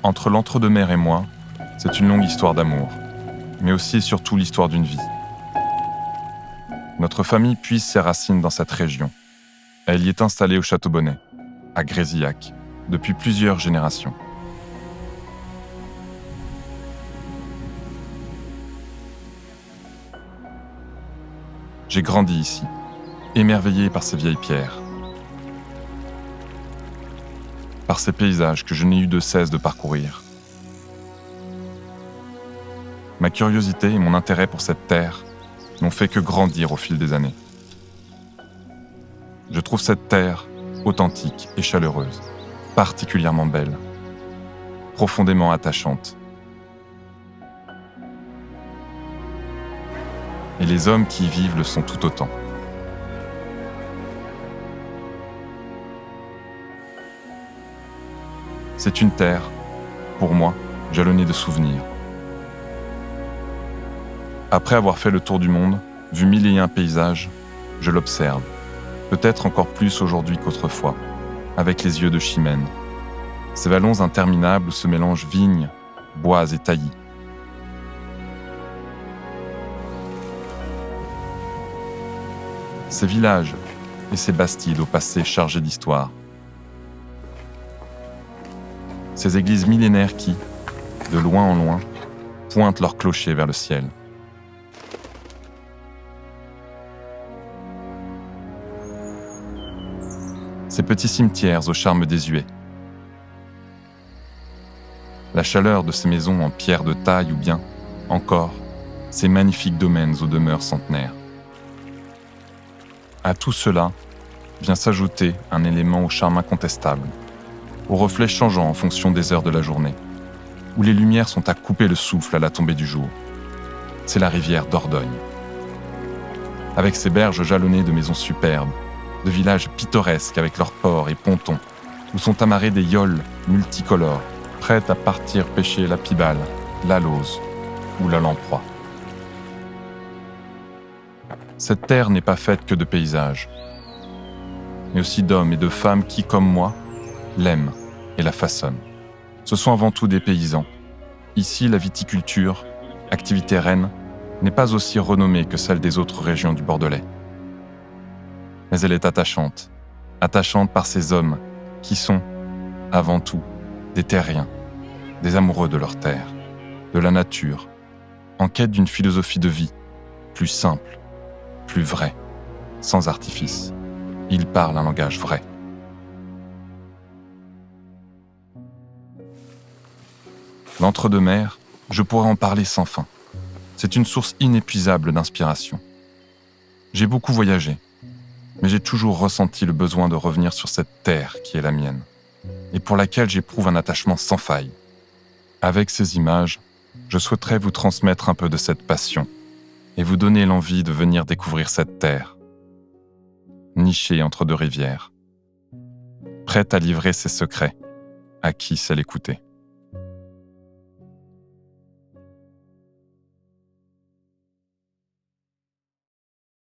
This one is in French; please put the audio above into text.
Entre l'entre-deux-mers et moi, c'est une longue histoire d'amour, mais aussi et surtout l'histoire d'une vie. Notre famille puise ses racines dans cette région. Elle y est installée au Château-Bonnet, à Grézillac, depuis plusieurs générations. J'ai grandi ici, émerveillé par ces vieilles pierres, par ces paysages que je n'ai eu de cesse de parcourir. Ma curiosité et mon intérêt pour cette terre n'ont fait que grandir au fil des années. Je trouve cette terre authentique et chaleureuse, particulièrement belle, profondément attachante. Et les hommes qui y vivent le sont tout autant. C'est une terre, pour moi, jalonnée de souvenirs. Après avoir fait le tour du monde, vu 1001 paysages, je l'observe, peut-être encore plus aujourd'hui qu'autrefois, avec les yeux de Chimène. Ces vallons interminables où se mélangent vignes, bois et taillis. Ces villages et ces bastides au passé chargé d'histoire. Ces églises millénaires qui, de loin en loin, pointent leurs clochers vers le ciel. Ces petits cimetières au charme désuet. La chaleur de ces maisons en pierre de taille ou bien, encore, ces magnifiques domaines aux demeures centenaires. À tout cela vient s'ajouter un élément au charme incontestable, aux reflets changeants en fonction des heures de la journée, où les lumières sont à couper le souffle à la tombée du jour. C'est la rivière Dordogne. Avec ses berges jalonnées de maisons superbes, de villages pittoresques avec leurs ports et pontons, où sont amarrés des yolles multicolores, prêtes à partir pêcher la pibale, la lauze ou la lamproie. Cette terre n'est pas faite que de paysages, mais aussi d'hommes et de femmes qui, comme moi, l'aiment et la façonnent. Ce sont avant tout des paysans. Ici, la viticulture, activité reine, n'est pas aussi renommée que celle des autres régions du Bordelais. Mais elle est attachante par ces hommes qui sont, avant tout, des terriens, des amoureux de leur terre, de la nature, en quête d'une philosophie de vie plus simple, plus vraie, sans artifice. Ils parlent un langage vrai. L'entre-deux-mers, je pourrais en parler sans fin. C'est une source inépuisable d'inspiration. J'ai beaucoup voyagé, mais j'ai toujours ressenti le besoin de revenir sur cette terre qui est la mienne, et pour laquelle j'éprouve un attachement sans faille. Avec ces images, je souhaiterais vous transmettre un peu de cette passion, et vous donner l'envie de venir découvrir cette terre, nichée entre deux rivières, prête à livrer ses secrets à qui sait l'écouter.